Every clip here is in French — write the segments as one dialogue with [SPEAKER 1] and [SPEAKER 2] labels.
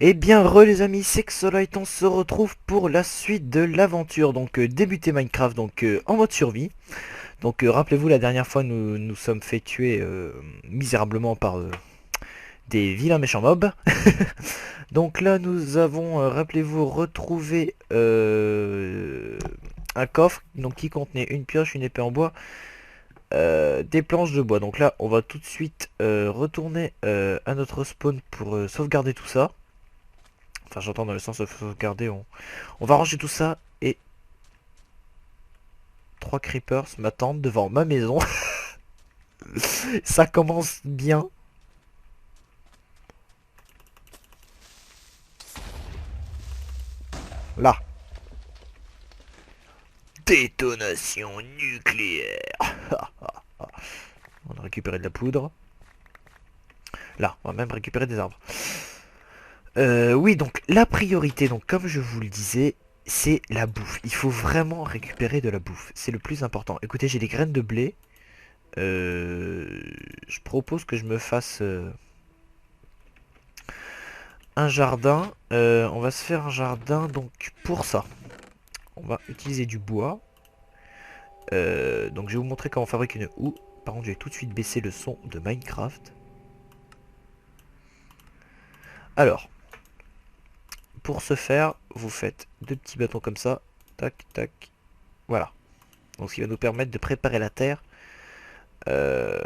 [SPEAKER 1] Eh bien, re les amis, c'est Xolite, on se retrouve pour la suite de l'aventure. Donc, débuter Minecraft en mode survie. Donc, rappelez-vous, la dernière fois, nous nous sommes fait tuer misérablement par des vilains méchants mobs. Donc là, nous avons, rappelez-vous, retrouvé un coffre donc, qui contenait une pioche, une épée en bois, des planches de bois. Donc là, on va tout de suite retourner à notre spawn pour sauvegarder tout ça. Enfin, j'entends dans le sens de sauvegarder, on va ranger tout ça et 3 creepers m'attendent devant ma maison. Ça commence bien. Là. Détonation nucléaire. On a récupéré de la poudre. Là, on va même récupérer des arbres. Oui, donc la priorité, donc comme je vous le disais, c'est la bouffe. Il faut vraiment récupérer de la bouffe. C'est le plus important. Écoutez, j'ai des graines de blé. Je propose que je me fasse un jardin. On va se faire un jardin donc pour ça. On va utiliser du bois. Donc je vais vous montrer comment on fabrique une houe. Par contre, je vais tout de suite baisser le son de Minecraft. Alors, pour ce faire, vous faites 2 petits bâtons comme ça. Tac, tac. Voilà. Donc ce qui va nous permettre de préparer la terre euh,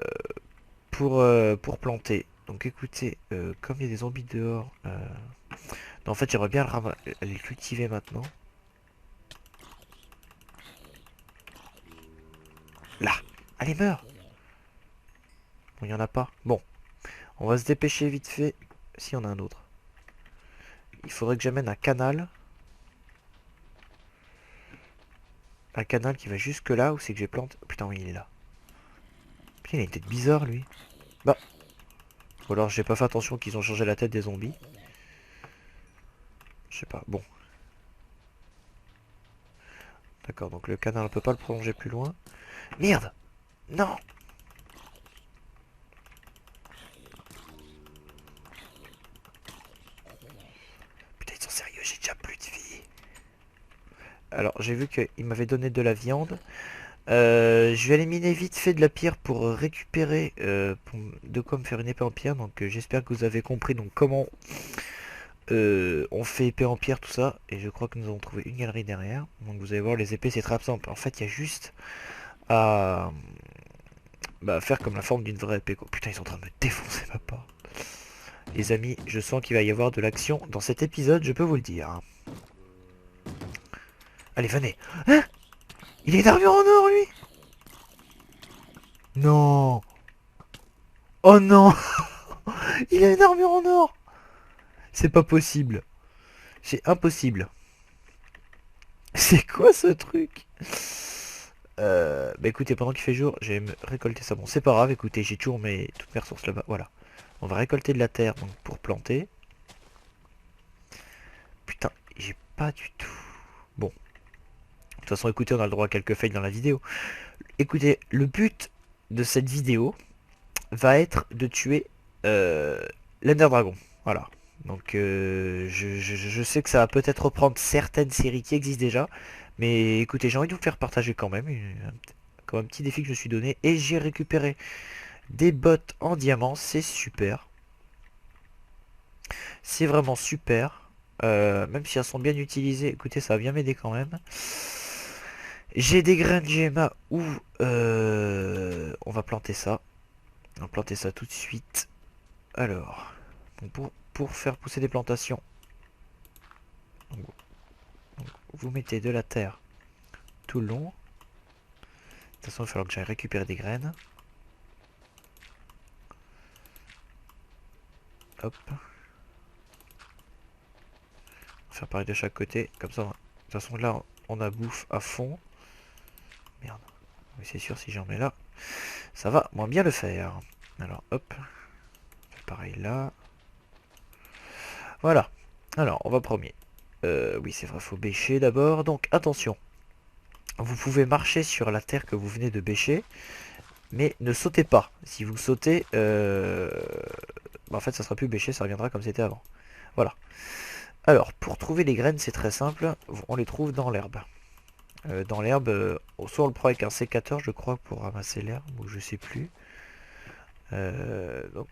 [SPEAKER 1] pour planter. Donc écoutez, comme il y a des zombies dehors, non, en fait j'aimerais bien les cultiver maintenant. Là. Allez, meurs. Bon, il n'y en a pas. Bon, on va se dépêcher vite fait. Si, on a un autre. Il faudrait que j'amène un canal. Un canal qui va jusque là où c'est que j'ai planté. Oh, putain, oui, il est là. Putain, il a une tête bizarre, lui. Bah. Ou alors j'ai pas fait attention qu'ils ont changé la tête des zombies. Je sais pas. Bon. D'accord, donc le canal, on peut pas le prolonger plus loin. Merde. Non. Putain, ils sont sérieux, j'ai déjà plus de vie. Alors, j'ai vu qu'il m'avait donné de la viande. Je vais éliminer vite fait de la pierre pour récupérer de quoi me faire une épée en pierre. Donc j'espère que vous avez compris donc comment on fait épée en pierre, tout ça. Et je crois que nous avons trouvé une galerie derrière. Donc vous allez voir, les épées c'est très simple. En fait, il y a juste à faire comme la forme d'une vraie épée, quoi. Putain, ils sont en train de me défoncer ma part. Les amis, je sens qu'il va y avoir de l'action dans cet épisode, je peux vous le dire. Allez, venez. Hein? Il est d'armure en or, lui? Non. Oh non. Il a une armure en or. C'est pas possible. C'est impossible. C'est quoi ce truc? Bah écoutez, pendant qu'il fait jour, je vais me récolter ça. Bon, c'est pas grave, écoutez, j'ai toujours toutes mes ressources là-bas. Voilà. On va récolter de la terre donc, pour planter. Putain, j'ai pas du tout. Bon. De toute façon, écoutez, on a le droit à quelques fails dans la vidéo. Écoutez, le but de cette vidéo va être de tuer l'Ender Dragon. Voilà. Donc je sais que ça va peut-être reprendre certaines séries qui existent déjà. Mais écoutez, j'ai envie de vous faire partager quand même comme un petit défi que je me suis donné. Et j'ai récupéré des bottes en diamant. C'est super. C'est vraiment super. Même si elles sont bien utilisées. Écoutez, ça va bien m'aider quand même. J'ai des graines GMA où on va planter ça. On va planter ça tout de suite. Alors, pour faire pousser des plantations, donc, vous mettez de la terre tout le long. De toute façon, il va falloir que j'aille récupérer des graines. Hop. On va faire pareil de chaque côté. Comme ça, de toute façon, là, on a bouffe à fond. Merde. Oui, c'est sûr, si j'en mets là, ça va moins bien le faire. Alors, hop. Pareil là. Voilà. Alors, on va premier. Oui, c'est vrai, faut bêcher d'abord. Donc, attention. Vous pouvez marcher sur la terre que vous venez de bêcher, mais ne sautez pas. Si vous sautez, en fait, ça sera plus bêché, ça reviendra comme c'était avant. Voilà. Alors, pour trouver les graines, c'est très simple. On les trouve dans l'herbe. Dans l'herbe, soit on le prend avec un sécateur, je crois, pour ramasser l'herbe, ou je sais plus. Donc,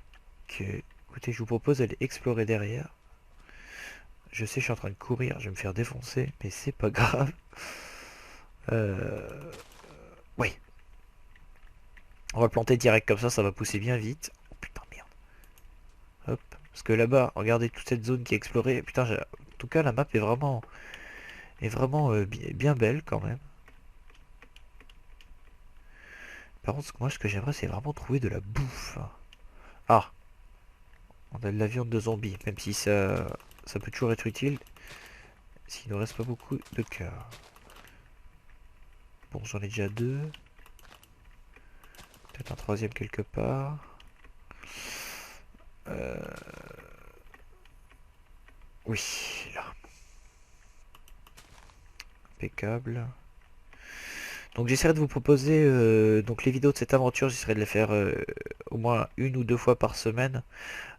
[SPEAKER 1] écoutez, je vous propose d'aller explorer derrière. Je sais, je suis en train de courir, je vais me faire défoncer, mais c'est pas grave. Oui, on va planter direct comme ça va pousser bien vite. Oh putain, merde. Hop. Parce que là-bas, regardez toute cette zone qui est explorée. Putain, en tout cas, la map est vraiment bien belle quand même. Par contre, moi, ce que j'aimerais, c'est vraiment trouver de la bouffe. Ah, on a de la viande de zombie, même si ça peut toujours être utile. S'il ne reste pas beaucoup de cœur. Bon, j'en ai déjà deux. Peut-être un troisième quelque part. Euh, Oui, là. Impeccable. Donc j'essaierai de vous proposer donc les vidéos de cette aventure, j'essaierai de les faire au moins une ou deux fois par semaine.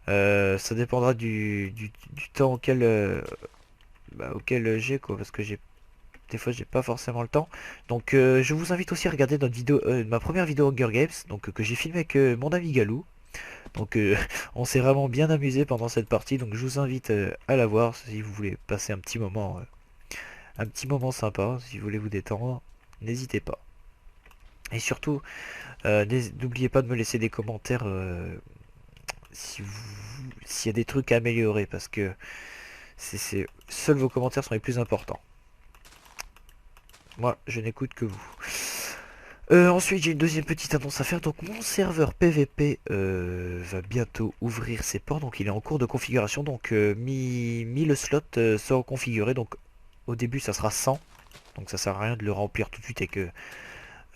[SPEAKER 1] Ça dépendra du temps auquel j'ai quoi, parce que des fois j'ai pas forcément le temps. Donc je vous invite aussi à regarder notre vidéo, ma première vidéo Hunger Games, donc que j'ai filmé avec mon ami Galou. Donc on s'est vraiment bien amusé pendant cette partie, donc je vous invite à la voir si vous voulez passer un petit moment sympa, si vous voulez vous détendre, n'hésitez pas. Et surtout, n'oubliez pas de me laisser des commentaires s'il y a des trucs à améliorer, parce que seuls vos commentaires sont les plus importants. Moi, je n'écoute que vous. Ensuite, j'ai une deuxième petite annonce à faire. Donc, mon serveur PVP va bientôt ouvrir ses portes. Donc, il est en cours de configuration. Donc, mis le slot sera configuré. Donc, au début, ça sera 100. Donc, ça sert à rien de le remplir tout de suite avec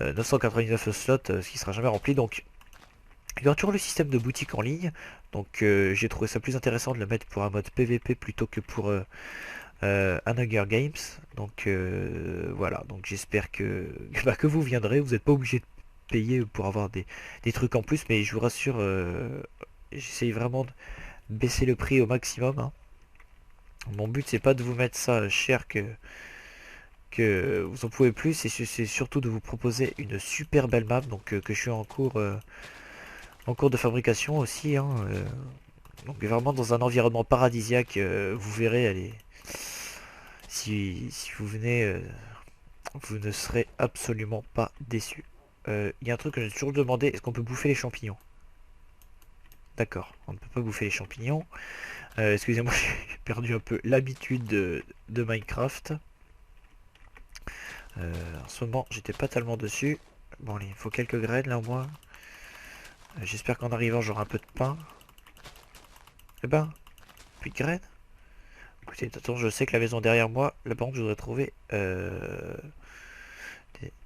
[SPEAKER 1] 999 slots, ce qui sera jamais rempli. Donc, il y aura toujours le système de boutique en ligne. Donc, j'ai trouvé ça plus intéressant de le mettre pour un mode PVP plutôt que pour un Hunger Games. Donc voilà, donc j'espère que vous viendrez. Vous n'êtes pas obligé de payer pour avoir des trucs en plus, mais je vous rassure, j'essaye vraiment de baisser le prix au maximum, hein. Mon but c'est pas de vous mettre ça cher que vous en pouvez plus, c'est surtout de vous proposer une super belle map, donc que je suis en cours de fabrication aussi, hein, donc vraiment dans un environnement paradisiaque, vous verrez, elle est, si vous venez, vous ne serez absolument pas déçus. Il y a un truc que j'ai toujours demandé, est-ce qu'on peut bouffer les champignons? D'accord, on ne peut pas bouffer les champignons. Excusez-moi, j'ai perdu un peu l'habitude de Minecraft. En ce moment, j'étais pas tellement dessus. Bon, allez, il faut quelques graines là au moins. J'espère qu'en arrivant, j'aurai un peu de pain. Eh ben, plus de graines. Écoutez, attends, je sais que la maison derrière moi, là par contre, je voudrais trouver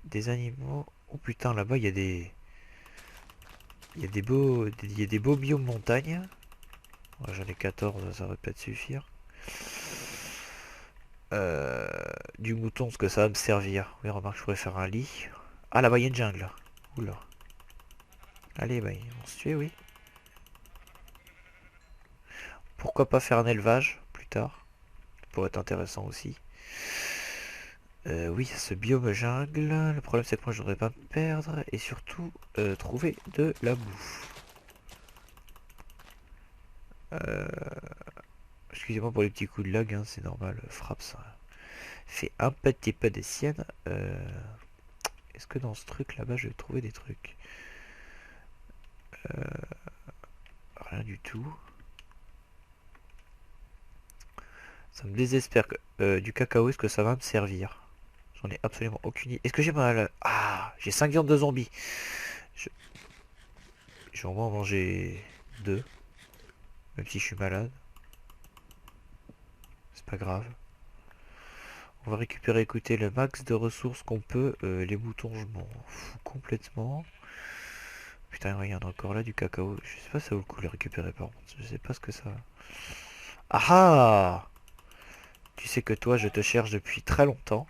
[SPEAKER 1] des animaux. Oh putain, là-bas, il y a des beaux biomes montagnes. Ouais, j'en ai 14, ça va peut-être suffire. Euh, du mouton, ce que ça va me servir. Oui, remarque, je pourrais faire un lit. Ah, là-bas, il y a une jungle. Oula. Allez, bah, ils vont se tuer, oui. Pourquoi pas faire un élevage plus tard? Ça pourrait être intéressant aussi. Oui, ce biome jungle. Le problème, c'est que moi, je voudrais pas me perdre. Et surtout, trouver de la bouffe. Euh, Excusez-moi pour les petits coups de lag, hein, c'est normal. Frappe, ça fait un petit peu des siennes. Est-ce que dans ce truc là-bas, je vais trouver des trucs? Rien du tout. Ça me désespère que du cacao, est-ce que ça va me servir? J'en ai absolument aucune idée. Est-ce que j'ai mal? Ah, j'ai 5 viandes de zombies. Je, je vais au moins en manger 2, même si je suis malade. C'est pas grave. On va récupérer, écoutez, le max de ressources qu'on peut. Les moutons, je m'en fous complètement. Putain, regarde encore là du cacao. Je sais pas si ça vaut le coup de le récupérer par contre. Je sais pas ce que ça. Ah ah! Tu sais que toi, je te cherche depuis très longtemps.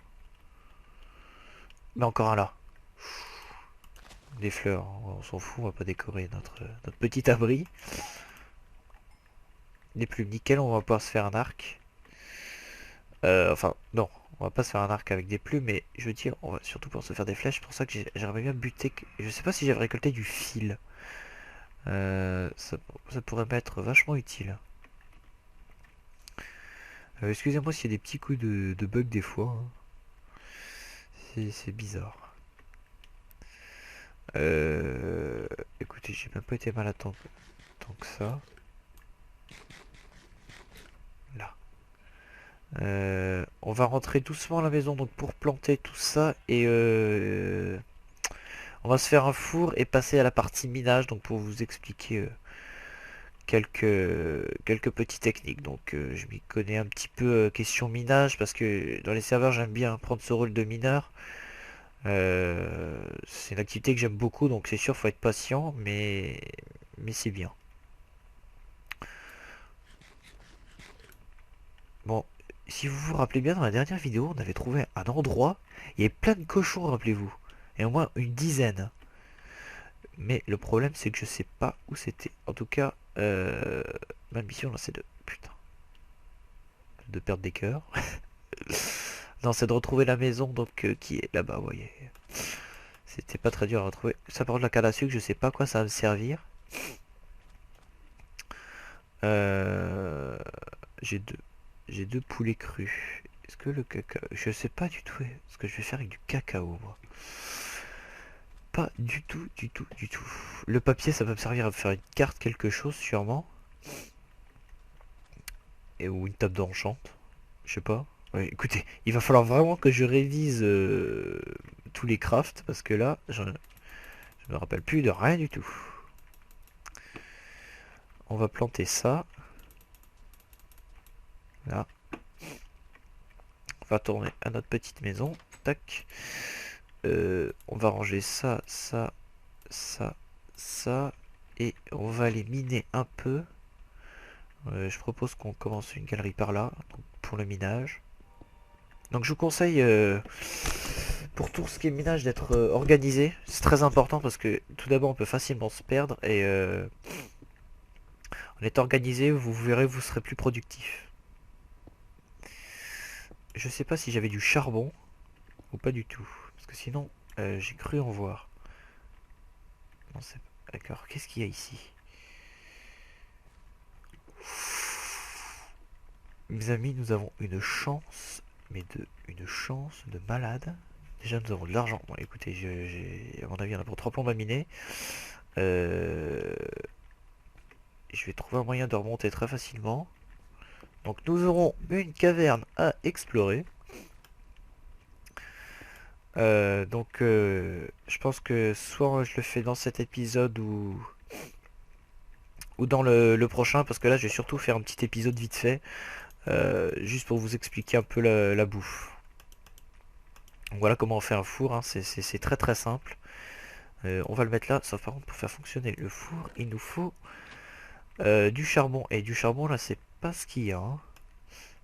[SPEAKER 1] Mais encore un là. Des fleurs, on s'en fout, on va pas décorer notre petit abri. Des plumes, nickel, on va pouvoir se faire un arc. Enfin, non, on va pas se faire un arc avec des plumes, mais je veux dire, on va surtout pour se faire des flèches. C'est pour ça que j'aimerais bien buter. Je sais pas si j'avais récolté du fil. Ça pourrait m'être vachement utile. Excusez-moi s'il y a des petits coups de bug des fois, hein. C'est bizarre. Euh, Écoutez, j'ai même pas été malade tant que ça. Là. On va rentrer doucement à la maison donc pour planter tout ça et on va se faire un four et passer à la partie minage donc pour vous expliquer quelques petites techniques. Donc je m'y connais un petit peu question minage parce que dans les serveurs j'aime bien prendre ce rôle de mineur. C'est une activité que j'aime beaucoup donc c'est sûr faut être patient mais c'est bien. Bon, si vous vous rappelez bien, dans la dernière vidéo, on avait trouvé un endroit, il y avait plein de cochons, rappelez-vous. Et au moins une dizaine. Mais le problème, c'est que je sais pas où c'était. En tout cas, ma mission, là, c'est de... Putain. De perdre des cœurs. Non, c'est de retrouver la maison, donc, qui est là-bas, vous voyez. C'était pas très dur à retrouver. Ça, par contre, la canne à sucre, je sais pas à quoi ça va me servir. Euh, j'ai deux. J'ai deux poulets crus. Est-ce que le cacao... Je sais pas du tout ce que je vais faire avec du cacao, moi. Pas du tout, du tout, du tout. Le papier, ça va me servir à faire une carte, quelque chose, sûrement. Ou une table d'enchante. Je sais pas. Ouais, écoutez, il va falloir vraiment que je révise tous les crafts, parce que là, je me rappelle plus de rien du tout. On va planter ça. Là. On va tourner à notre petite maison. Tac. On va ranger ça, ça, ça, ça. Et on va aller miner un peu. Je propose qu'on commence une galerie par là, donc pour le minage. Donc je vous conseille, pour tout ce qui est minage, d'être organisé. C'est très important parce que tout d'abord on peut facilement se perdre et en étant organisé, vous verrez, vous serez plus productif. Je sais pas si j'avais du charbon ou pas du tout, parce que sinon j'ai cru en voir. Non, c'est d'accord. Qu'est-ce qu'il y a ici? Mes amis, nous avons une chance, mais une chance de malade. Déjà, nous avons de l'argent. Bon, écoutez, à mon avis, on a pour 3 plombes à miner. Euh, je vais trouver un moyen de remonter très facilement. Donc, nous aurons une caverne à explorer. Je pense que soit je le fais dans cet épisode ou dans le prochain, parce que là, je vais surtout faire un petit épisode vite fait, juste pour vous expliquer un peu la bouffe. Donc voilà comment on fait un four, hein. C'est très très simple. On va le mettre là, sauf par contre pour faire fonctionner le four, il nous faut du charbon. Et du charbon là, c'est pas ce qu'il y a, hein.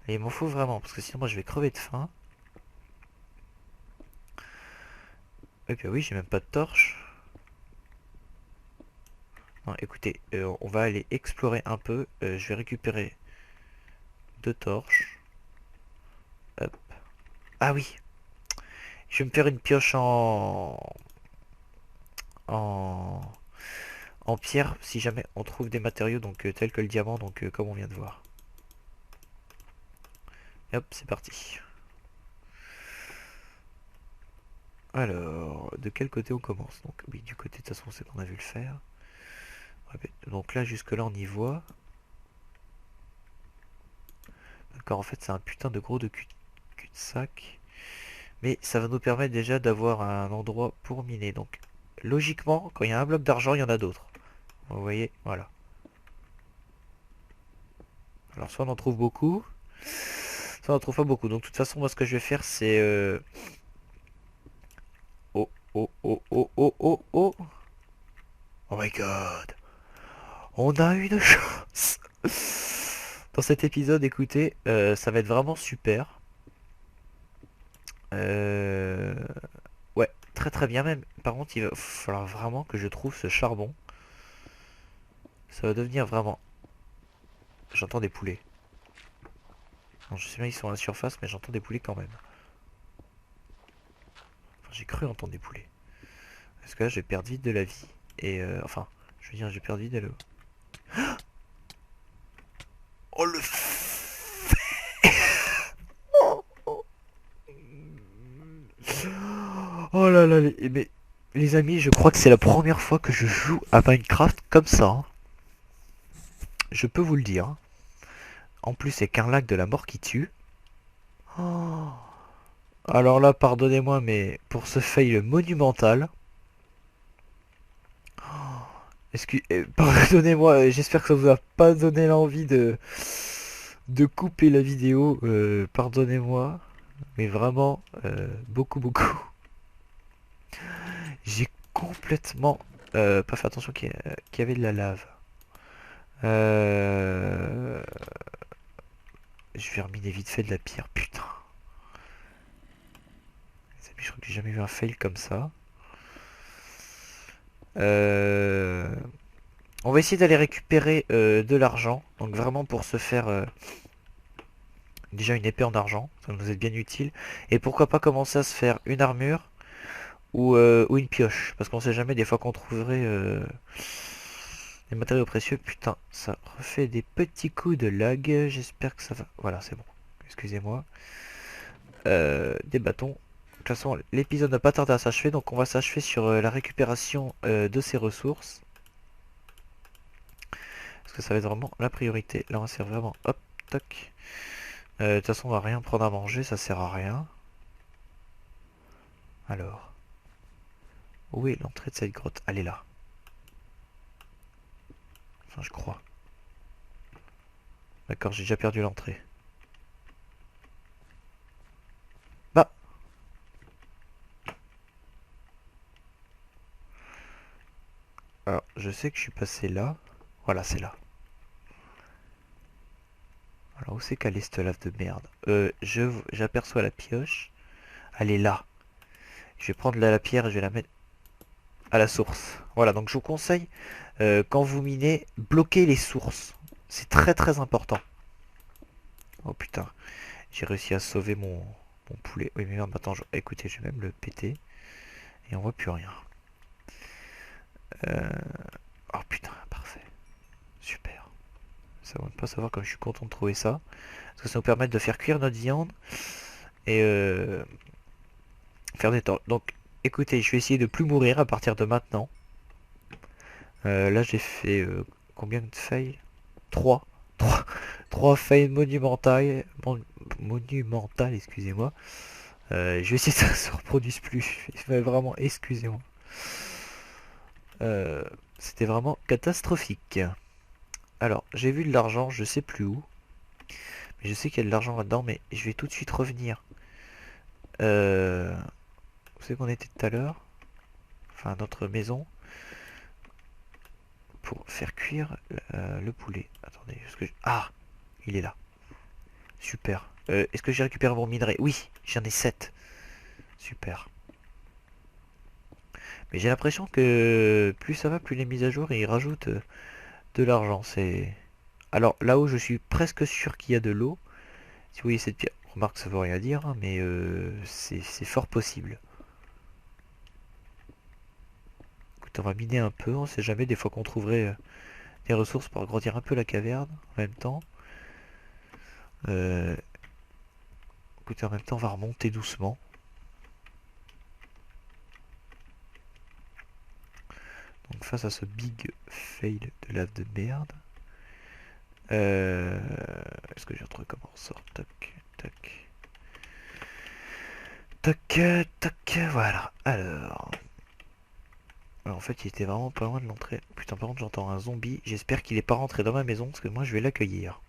[SPEAKER 1] Et il m'en faut vraiment, parce que sinon moi je vais crever de faim. Et puis oui, j'ai même pas de torche. Non, écoutez, on va aller explorer un peu. Je vais récupérer 2 torches. Hop. Ah oui, je vais me faire une pioche en, en pierre si jamais on trouve des matériaux donc tels que le diamant, donc comme on vient de voir. Et hop, c'est parti. Alors, de quel côté on commence? Donc oui, du côté de toute façon c'est qu'on a vu le faire. Donc là jusque là on y voit. D'accord, en fait c'est un putain de gros de cul-de-sac. Mais ça va nous permettre déjà d'avoir un endroit pour miner. Donc logiquement, quand il y a un bloc d'argent, il y en a d'autres. Vous voyez, voilà. Alors soit on en trouve beaucoup, soit on en trouve pas beaucoup. Donc de toute façon, moi ce que je vais faire c'est... Oh, oh, oh, oh, oh, oh, oh. Oh my god. On a une chance. Dans cet épisode, écoutez, ça va être vraiment super. Euh, Ouais, très très bien même. Par contre, il va falloir vraiment que je trouve ce charbon. Ça va devenir vraiment J'entends des poulets. Non, je sais bien ils sont à la surface, mais j'entends des poulets quand même. Enfin, j'ai cru entendre des poulets. Parce que là, je vais perdre vite de la vie. Et enfin, je veux dire, j'ai perdu vite de l'eau. Oh le Oh là là, mais les amis, je crois que c'est la première fois que je joue à Minecraft comme ça, hein. Je peux vous le dire, hein. En plus, c'est qu'un lac de la mort qui tue. Oh. Alors là, pardonnez-moi, mais pour ce fail monumental, pardonnez-moi, j'espère que ça vous a pas donné l'envie de couper la vidéo. Pardonnez-moi, mais vraiment, beaucoup, beaucoup. J'ai complètement pas fait attention qu'il y avait de la lave. Euh, Je vais reminer vite fait de la pierre, putain. Les amis, je crois que j'ai jamais vu un fail comme ça. Euh, On va essayer d'aller récupérer de l'argent. Donc vraiment pour se faire déjà une épée en argent. Ça nous est bien utile. Et pourquoi pas commencer à se faire une armure ou une pioche. Parce qu'on sait jamais, des fois qu'on trouverait des matériaux précieux. Putain, ça refait des petits coups de lag. J'espère que ça va. Voilà, c'est bon. Excusez-moi. Des bâtons. De toute façon, l'épisode n'a pas tardé à s'achever, donc on va s'achever sur la récupération de ces ressources. Parce que ça va être vraiment la priorité. Là, on va se faire vraiment, hop, toc. De toute façon, on va rien prendre à manger, ça sert à rien. Alors, où est l'entrée de cette grotte? Elle est là. Enfin, je crois. D'accord, j'ai déjà perdu l'entrée. Bah, alors, je sais que je suis passé là. Voilà, c'est là. Alors, où c'est qu'elle est cette lave de merde? J'aperçois la pioche. Elle est là. Je vais prendre la pierre et je vais la mettre à la source. Voilà, donc je vous conseille, quand vous minez, bloquez les sources. C'est très très important. Oh putain, j'ai réussi à sauver mon poulet. Oui mais merde, attends, écoutez, je vais même le péter. Et on voit plus rien. Euh, Oh putain, parfait. Super. Ça va pas savoir comme je suis content de trouver ça. Parce que ça nous permet de faire cuire notre viande. Et faire des temps. Donc écoutez, je vais essayer de plus mourir à partir de maintenant. Là j'ai fait combien de failles? 3. 3. 3 failles monumentales, excusez-moi. Je vais essayer que ça se reproduise plus. Mais vraiment, excusez-moi. Euh, C'était vraiment catastrophique. Alors, j'ai vu de l'argent, je sais plus où. Mais je sais qu'il y a de l'argent là-dedans, mais je vais tout de suite revenir. Où c'est qu'on était tout à l'heure? Enfin, notre maison. Pour faire cuire le poulet. Attendez, ah, il est là. Super. Est-ce que j'ai récupéré mon minerai? Oui, j'en ai 7. Super. Mais j'ai l'impression que plus ça va, plus les mises à jour, et ils rajoutent de l'argent. Alors là-haut, je suis presque sûr qu'il y a de l'eau. Si vous voyez cette pierre, remarque, ça veut rien dire, hein, mais c'est fort possible. Écoute, on va miner un peu, on sait jamais, des fois qu'on trouverait des ressources pour agrandir un peu la caverne en même temps. Euh, Écoutez, en même temps, on va remonter doucement. Donc face à ce big fail de lave de merde. Euh, Est-ce que j'ai retrouvé comment on sort? Toc, toc. Toc, toc, voilà. Alors, en fait, il était vraiment pas loin de l'entrée. Putain, par contre, j'entends un zombie. J'espère qu'il est pas rentré dans ma maison, parce que moi, je vais l'accueillir.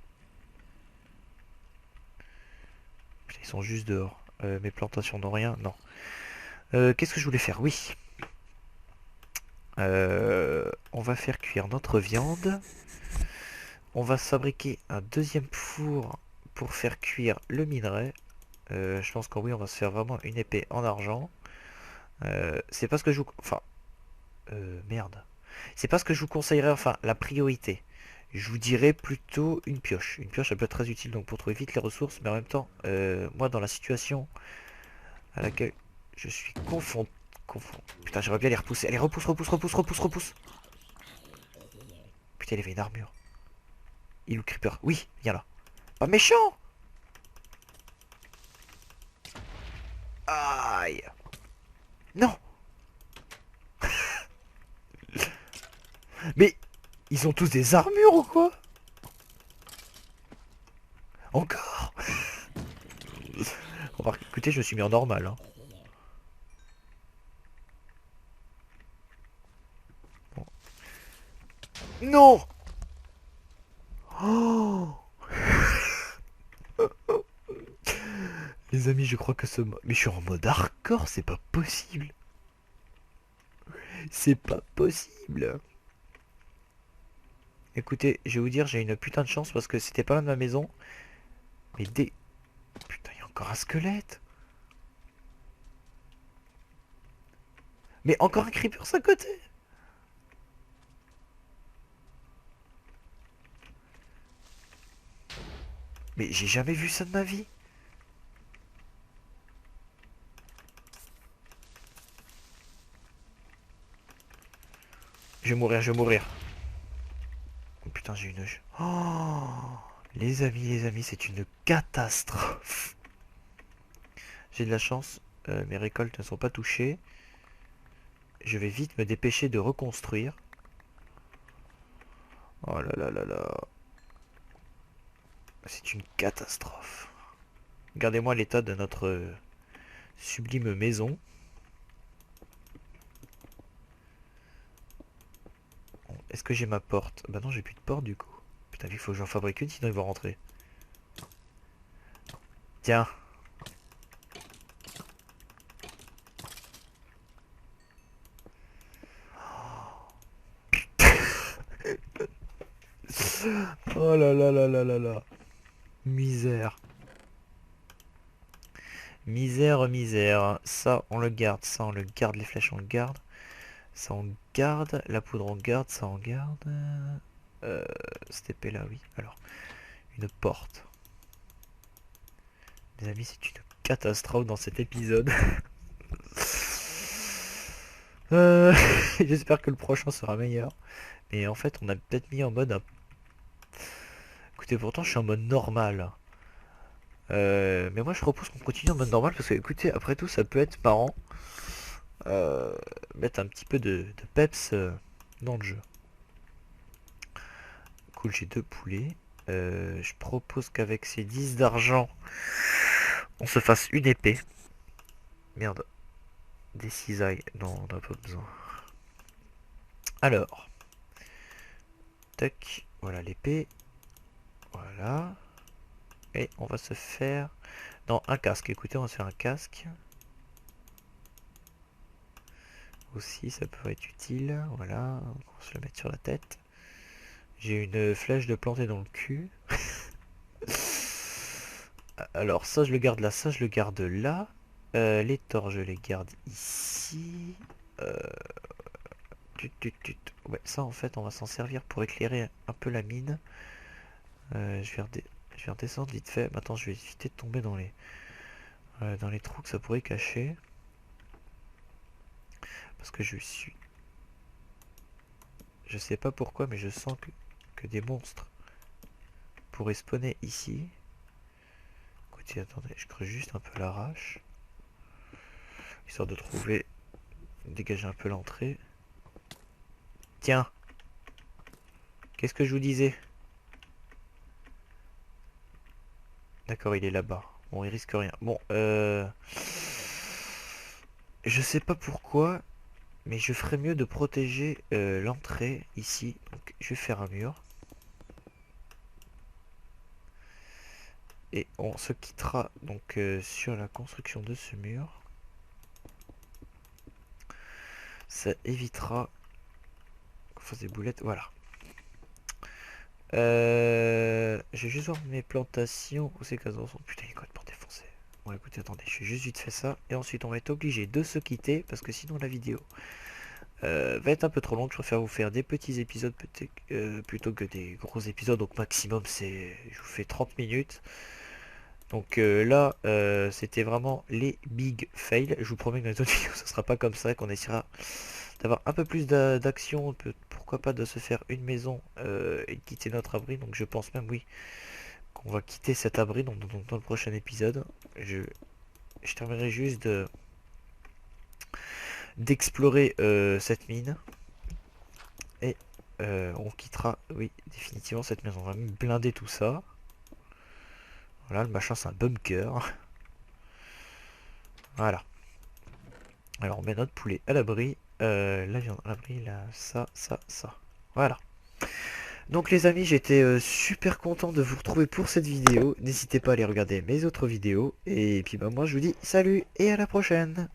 [SPEAKER 1] Putain, ils sont juste dehors. Mes plantations n'ont rien, non. Qu'est-ce que je voulais faire? Oui. On va faire cuire notre viande. On va fabriquer un deuxième four pour faire cuire le minerai. Je pense qu'en oui, on va se faire vraiment une épée en argent. C'est pas ce que je vous... Enfin, merde. C'est pas ce que je vous conseillerais, enfin, la priorité. Je vous dirais plutôt une pioche. Une pioche, ça peut être très utile donc pour trouver vite les ressources, mais en même temps, moi dans la situation à laquelle je suis Putain, j'aimerais bien les repousser. Allez, repousse, repousse, repousse, repousse, repousse. Putain, il avait une armure. Il ou Creeper. Oui, viens là. Pas méchant. Aïe. Non. Mais ils ont tous des armures ou quoi? Encore. Remarque, écoutez, je me suis mis en normal. Hein. Bon. Non. Oh. Les amis, je crois que ce... Mais je suis en mode hardcore, c'est pas possible. C'est pas possible. Écoutez, je vais vous dire, j'ai une putain de chance parce que c'était pas loin de ma maison. Mais dès... Putain, il y a encore un squelette. Mais encore un creeper à côté. Mais j'ai jamais vu ça de ma vie. Je vais mourir, je vais mourir. Oh, putain, j'ai une... Oh, les amis, c'est une catastrophe. J'ai de la chance, mes récoltes ne sont pas touchées. Je vais vite me dépêcher de reconstruire. Oh là là là là. C'est une catastrophe. Regardez-moi l'état de notre sublime maison. Bon, est-ce que j'ai ma porte? Bah non, j'ai plus de porte du coup. Putain, il faut que j'en fabrique une sinon ils vont rentrer. Tiens. Oh là là là là là là. Misère. Misère, misère. Ça, on le garde. Ça, on le garde. Les flèches, on le garde. Ça, on garde. La poudre, on garde. Ça, on garde. Euh, Cette épée là, oui. Alors, une porte. Les amis, c'est une catastrophe dans cet épisode. Euh, J'espère que le prochain sera meilleur. Mais en fait, on a peut-être mis en mode... Écoutez, pourtant, je suis en mode normal. Mais moi, je propose qu'on continue en mode normal parce que, écoutez, après tout, ça peut être marrant. euh, Mettre un petit peu de peps dans le jeu. Cool, j'ai 2 poulets. Je propose qu'avec ces 10 d'argent, on se fasse une épée. Merde, des cisailles. Non, on n'a pas besoin. Alors, tac, voilà l'épée. Voilà. Et on va se faire... Non, un casque. Écoutez, on va se faire un casque. Aussi, ça peut être utile. Voilà, on va se le mettre sur la tête. J'ai une flèche de planter dans le cul. Alors ça je le garde là, ça je le garde là. Les torches je les garde ici. Euh, Ouais, ça en fait on va s'en servir pour éclairer un peu la mine. Je vais redescendre vite fait. Maintenant je vais éviter de tomber dans les trous que ça pourrait cacher. Parce que je sais pas pourquoi mais je sens que des monstres pourraient spawner ici. Écoutez, attendez, je creuse juste un peu l'arrache. Histoire de trouver... Dégager un peu l'entrée. Tiens, qu'est-ce que je vous disais? D'accord, il est là-bas. Bon, il risque rien. Bon, je sais pas pourquoi, mais je ferais mieux de protéger l'entrée ici. Donc, je vais faire un mur. Et on se quittera donc sur la construction de ce mur. Ça évitera qu'on fasse des boulettes. Voilà. Je vais juste voir mes plantations. Où c'est qu'elles en sont? Putain, il y a quoi de pour défoncer? Bon, écoutez, attendez, je vais juste vite fait ça. Et ensuite, on va être obligé de se quitter parce que sinon, la vidéo va être un peu trop longue. Je préfère vous faire des petits épisodes plutôt que des gros épisodes. Donc maximum c'est, je vous fais 30 minutes. Donc là, c'était vraiment les big fails. Je vous promets que dans les autres vidéos, ce sera pas comme ça, qu'on essaiera d'avoir un peu plus d'action, pourquoi pas de se faire une maison et quitter notre abri. Donc je pense même, oui, qu'on va quitter cet abri dans le prochain épisode. Je terminerai juste d'explorer cette mine et on quittera, oui, définitivement cette maison. On va même blinder tout ça. Voilà, le machin c'est un bunker. Voilà. Alors on met notre poulet à l'abri, la viande à l'abri, là, ça. Voilà. Donc les amis, j'étais super content de vous retrouver pour cette vidéo. N'hésitez pas à aller regarder mes autres vidéos. Et puis bah moi je vous dis salut et à la prochaine.